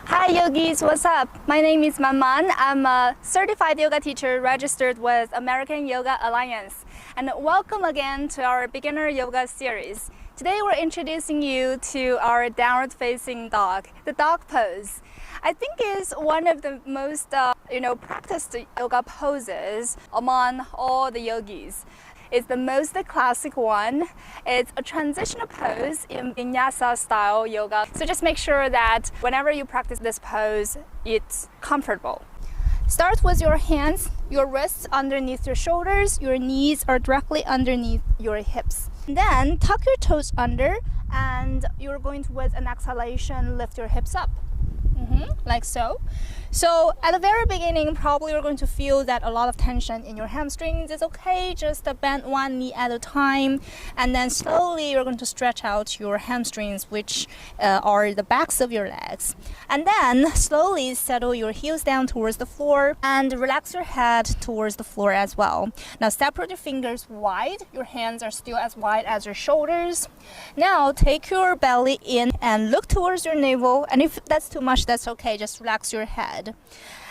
Hi yogis, what's up? My name is Manman. I'm a certified yoga teacher registered with American Yoga Alliance. And welcome again to our beginner yoga series. Today we're introducing you to our downward facing dog, the dog pose. I think is one of the most practiced yoga poses among all the yogis. It's the most classic one. It's a transitional pose in vinyasa style yoga. So just make sure that whenever you practice this pose, it's comfortable. Start with your hands, your wrists underneath your shoulders, your knees are directly underneath your hips. Then tuck your toes under and you're going to, with an exhalation, lift your hips up. Like so. So at the very beginning, probably you're going to feel that a lot of tension in your hamstrings. It's okay, just bend one knee at a time, and then slowly you're going to stretch out your hamstrings, which are the backs of your legs. And then slowly settle your heels down towards the floor and relax your head towards the floor as well. Now separate your fingers wide. Your hands are still as wide as your shoulders. Now take your belly in and look towards your navel, and if that's too much, that's okay, just relax your head.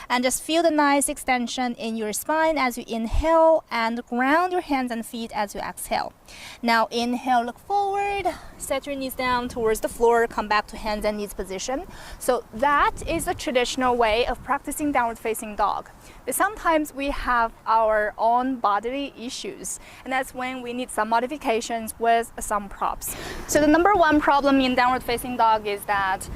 And just feel the nice extension in your spine as you inhale and ground your hands and feet as you exhale. Now inhale, look forward, set your knees down towards the floor, come back to hands and knees position. So that is the traditional way of practicing downward facing dog. But sometimes we have our own bodily issues, and that's when we need some modifications with some props. So the number one problem in downward facing dog is that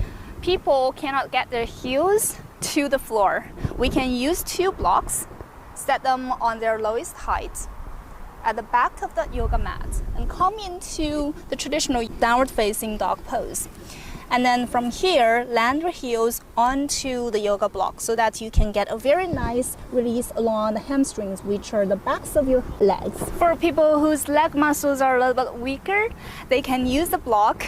people cannot get their heels to the floor. We can use two blocks, set them on their lowest height at the back of the yoga mat, and come into the traditional downward facing dog pose. And then from here, land your heels onto the yoga block so that you can get a very nice release along the hamstrings, which are the backs of your legs. For people whose leg muscles are a little bit weaker, they can use the block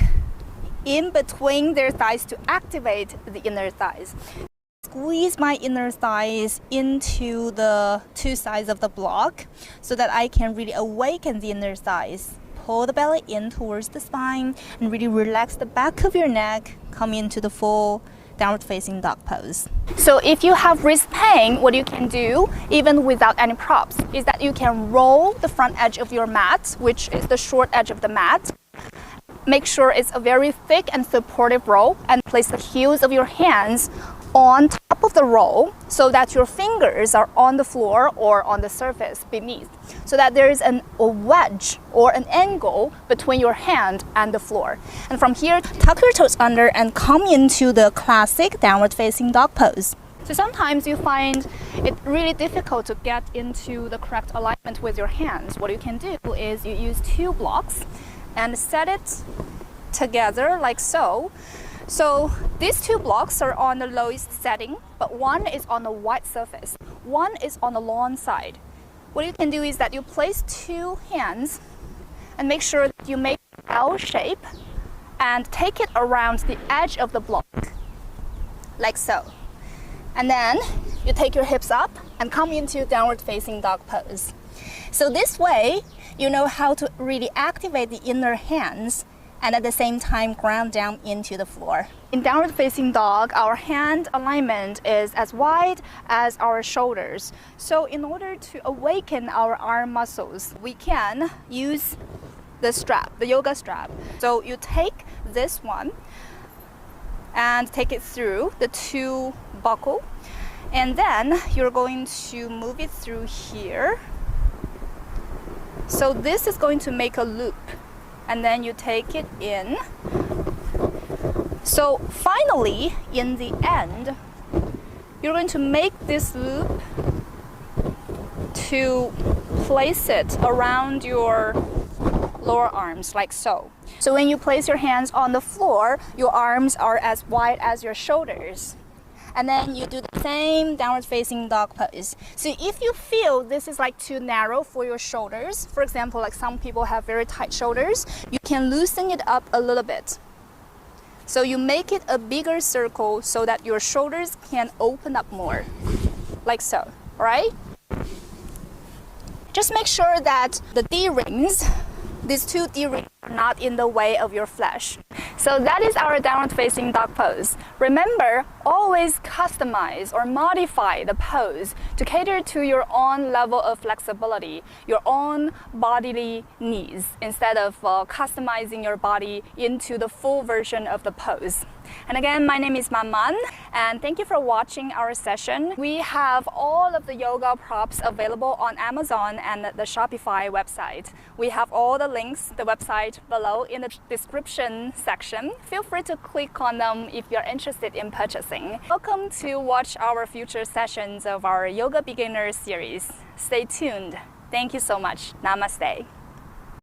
in between their thighs to activate the inner thighs. Squeeze my inner thighs into the two sides of the block so that I can really awaken the inner thighs. Pull the belly in towards the spine and really relax the back of your neck. Come into the full downward facing dog pose. So if you have wrist pain, what you can do, even without any props, is that you can roll the front edge of your mat, which is the short edge of the mat. Make sure it's a very thick and supportive roll, and place the heels of your hands on top of the roll so that your fingers are on the floor or on the surface beneath, so that there is a wedge or an angle between your hand and the floor. And from here, tuck your toes under and come into the classic downward facing dog pose. So sometimes you find it really difficult to get into the correct alignment with your hands. What you can do is you use two blocks and set it together like so. So these two blocks are on the lowest setting, but one is on the wide surface, one is on the long side. What you can do is that you place two hands and make sure that you make an L shape and take it around the edge of the block, like so. And then you take your hips up and come into downward facing dog pose. So this way, you know how to really activate the inner hands and at the same time ground down into the floor. In downward facing dog, our hand alignment is as wide as our shoulders. So in order to awaken our arm muscles, we can use the strap, the yoga strap. So you take this one and take it through the two buckle, and then you're going to move it through here. So this is going to make a loop, and then you take it in. So finally, in the end, you're going to make this loop to place it around your lower arms, like so. So when you place your hands on the floor, your arms are as wide as your shoulders. And then you do the same downward facing dog pose. So if you feel this is like too narrow for your shoulders, for example, like some people have very tight shoulders, you can loosen it up a little bit. So you make it a bigger circle so that your shoulders can open up more, like so, all right? Just make sure that the D-rings, these two D-rings, are not in the way of your flesh. So that is our downward facing dog pose. Remember, always customize or modify the pose to cater to your own level of flexibility, your own bodily needs, instead of customizing your body into the full version of the pose. And again, my name is Man, and thank you for watching our session. We have all of the yoga props available on Amazon and the Shopify website. We have all the links, the website below in the description section. Feel free to click on them if you're interested in purchasing. Welcome to watch our future sessions of our Yoga Beginner series. Stay tuned. Thank you so much. Namaste.